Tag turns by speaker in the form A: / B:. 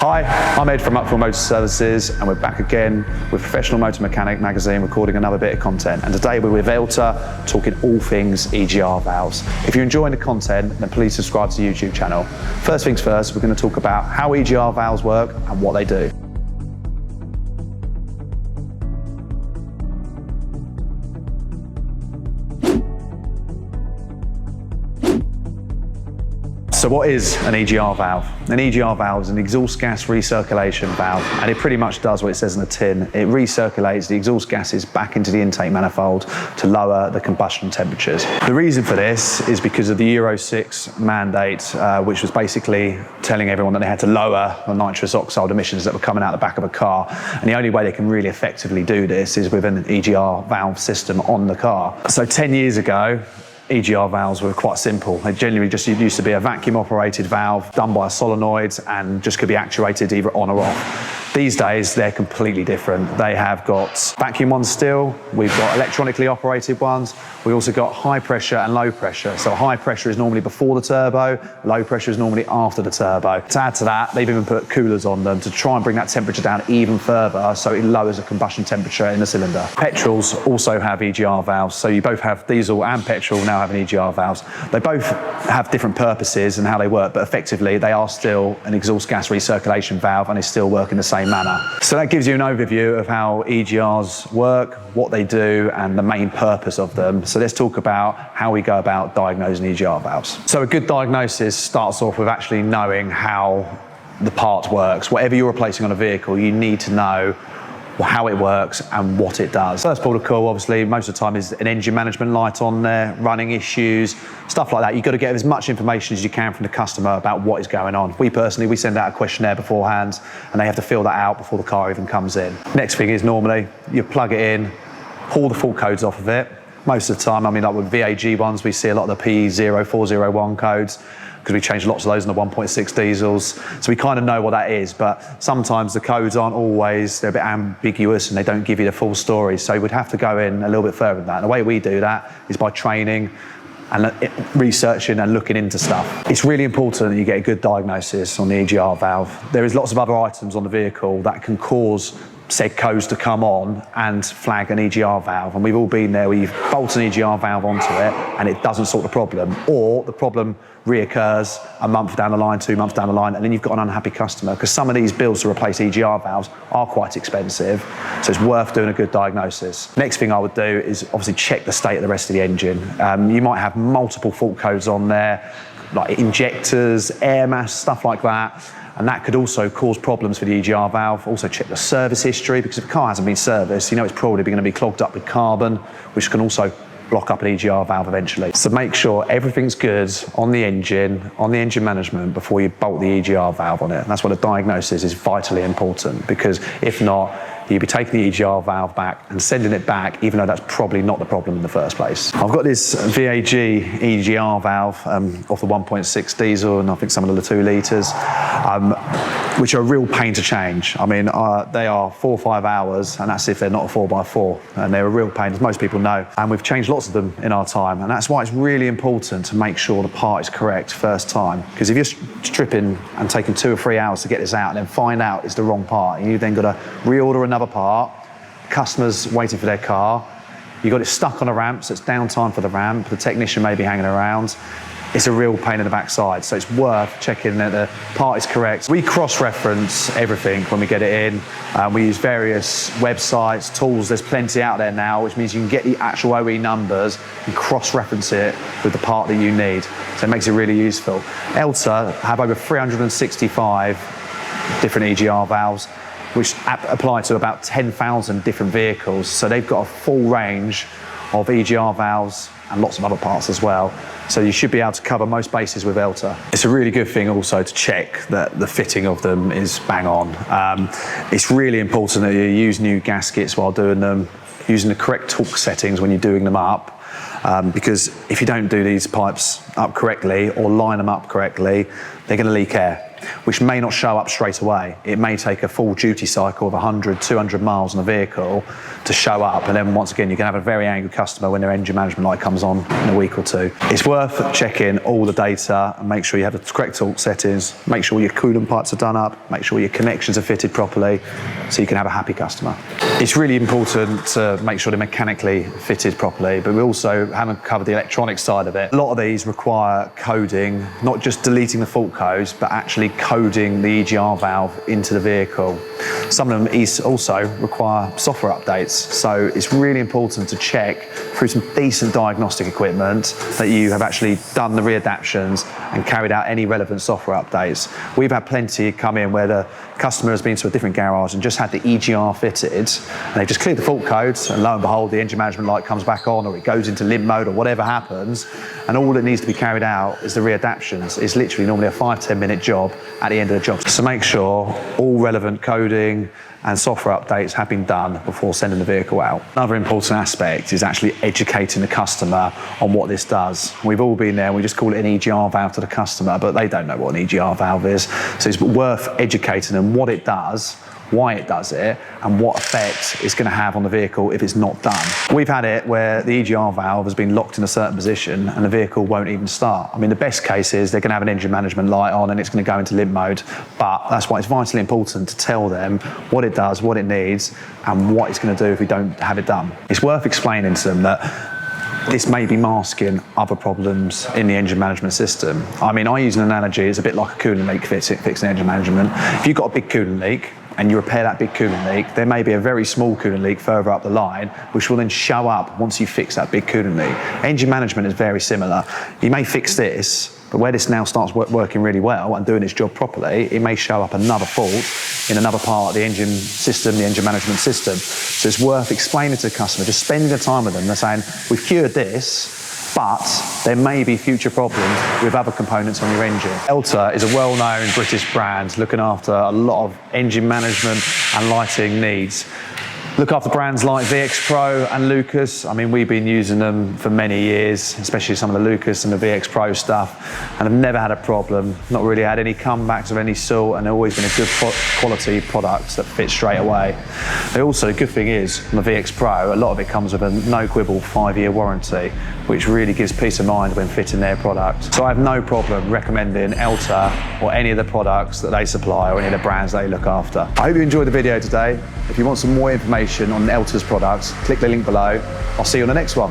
A: Hi, I'm Ed from Uckfield Motor Services, and we're back again with Professional Motor Mechanic magazine, recording another bit of content. And today we're with ELTA, talking all things EGR valves. If you're enjoying the content, then please subscribe to the YouTube channel. First things first, we're going to talk about how EGR valves work and what they do. So what is an EGR valve? An EGR valve is an exhaust gas recirculation valve, and it pretty much does what it says in the tin. It recirculates the exhaust gases back into the intake manifold to lower the combustion temperatures. The reason for this is because of the Euro 6 mandate, which was basically telling everyone that they had to lower the nitrous oxide emissions that were coming out the back of a car. And the only way they can really effectively do this is with an EGR valve system on the car. So 10 years ago, EGR valves were quite simple. They generally just used to be a vacuum operated valve done by a solenoid and just could be actuated either on or off. These days, they're completely different. They have got vacuum ones still, we've got electronically operated ones, we also got high pressure and low pressure. So high pressure is normally before the turbo, low pressure is normally after the turbo. To add to that, they've even put coolers on them to try and bring that temperature down even further so it lowers the combustion temperature in the cylinder. Petrols also have EGR valves, so you both have diesel and petrol now have an EGR valves. They both have different purposes and how they work, but effectively they are still an exhaust gas recirculation valve and they still work in the same manner. So that gives you an overview of how EGRs work, what they do, and the main purpose of them. So let's talk about how we go about diagnosing EGR valves. So a good diagnosis starts off with actually knowing how the part works. Whatever you're replacing on a vehicle, you need to know how it works and what it does. First port of call, obviously, most of the time is an engine management light on there, running issues, stuff like that. You've got to get as much information as you can from the customer about what is going on. We personally, we send out a questionnaire beforehand and they have to fill that out before the car even comes in. Next thing is normally you plug it in, pull the fault codes off of it. Most of the time, I mean, like with VAG ones, we see a lot of the P0401 codes, because we changed lots of those in the 1.6 diesels. So we kind of know what that is, but sometimes the codes aren't always, they're a bit ambiguous and they don't give you the full story. So we'd have to go in a little bit further than that. And the way we do that is by training and researching and looking into stuff. It's really important that you get a good diagnosis on the EGR valve. There is lots of other items on the vehicle that can cause said codes to come on and flag an EGR valve, and we've all been there where you've bolted an EGR valve onto it and it doesn't sort the problem, or the problem reoccurs a month down the line, 2 months down the line, and then you've got an unhappy customer, because some of these bills to replace EGR valves are quite expensive, so it's worth doing a good diagnosis. Next thing I would do is obviously check the state of the rest of the engine. You might have multiple fault codes on there, like injectors, air mass, stuff like that. And that could also cause problems for the EGR valve. Also check the service history, because if a car hasn't been serviced, you know it's probably going to be clogged up with carbon, which can also block up an EGR valve eventually. So make sure everything's good on the engine management before you bolt the EGR valve on it. And that's what a diagnosis is vitally important, because if not, you'll be taking the EGR valve back and sending it back, even though that's probably not the problem in the first place. I've got this VAG EGR valve off the 1.6 diesel, and I think some of the 2 litres, which are a real pain to change. I mean, they are 4 or 5 hours, and that's if they're not a 4x4, and they're a real pain, as most people know. And we've changed lots of them in our time, and that's why it's really important to make sure the part is correct first time. Because if you're stripping and taking 2 or 3 hours to get this out and then find out it's the wrong part, and you've then got to reorder another part, customers waiting for their car, you got it stuck on a ramp, so it's downtime for the ramp, the technician may be hanging around. It's a real pain in the backside, so it's worth checking that the part is correct. We cross-reference everything when we get it in. We use various websites, tools, there's plenty out there now, which means you can get the actual OE numbers and cross-reference it with the part that you need. So it makes it really useful. ELTA have over 365 different EGR valves, which apply to about 10,000 different vehicles. So they've got a full range of EGR valves and lots of other parts as well. So you should be able to cover most bases with ELTA. It's a really good thing also to check that the fitting of them is bang on. It's really important that you use new gaskets while doing them, using the correct torque settings when you're doing them up, because if you don't do these pipes up correctly or line them up correctly, they're going to leak air. which may not show up straight away. It may take a full duty cycle of 100, 200 miles on a vehicle to show up, and then once again you can have a very angry customer when their engine management light comes on in a week or two. It's worth checking all the data and make sure you have the correct torque settings, make sure your coolant pipes are done up, make sure your connections are fitted properly so you can have a happy customer. It's really important to make sure they're mechanically fitted properly, but we also haven't covered the electronic side of it. A lot of these require coding, not just deleting the fault codes, but actually coding the EGR valve into the vehicle. Some of them also require software updates, so it's really important to check through some decent diagnostic equipment that you have actually done the readaptations and carried out any relevant software updates. We've had plenty come in where the customer has been to a different garage and just had the EGR fitted, and they've just cleared the fault codes, and lo and behold, the engine management light comes back on, or it goes into limp mode, or whatever happens, and all that needs to be carried out is the readaptations. It's literally normally a 5-10 minute job at the end of the job. So make sure all relevant coding and software updates have been done before sending the vehicle out. Another important aspect is actually educating the customer on what this does. We've all been there, we just call it an EGR valve to the customer, but they don't know what an EGR valve is. So it's worth educating them what it does, why it does it, and what effect it's going to have on the vehicle if it's not done. We've had it where the EGR valve has been locked in a certain position and the vehicle won't even start. I mean, the best case is they're going to have an engine management light on and it's going to go into limp mode, but that's why it's vitally important to tell them what it does, what it needs, and what it's going to do if we don't have it done. It's worth explaining to them that this may be masking other problems in the engine management system. I mean, I use an analogy, it's a bit like a coolant leak fixing engine management. If you've got a big coolant leak, and you repair that big coolant leak, there may be a very small coolant leak further up the line, which will then show up once you fix that big coolant leak. Engine management is very similar. You may fix this, but where this now starts working really well and doing its job properly, it may show up another fault in another part of the engine system, the engine management system. So it's worth explaining to the customer, just spending the time with them. They're saying, we've cured this, but there may be future problems with other components on your engine. ELTA is a well-known British brand looking after a lot of engine management and lighting needs. Look after brands like VXPRO and Lucas. I mean, we've been using them for many years, especially some of the Lucas and the VXPRO stuff, and I've never had a problem, not really had any comebacks of any sort, and they've always been a good quality product that fits straight away. They also, the good thing is, on the VXPRO, a lot of it comes with a no-quibble 5-year warranty, which really gives peace of mind when fitting their product. So I have no problem recommending ELTA or any of the products that they supply or any of the brands they look after. I hope you enjoyed the video today. If you want some more information on ELTA's products, click the link below. I'll see you on the next one.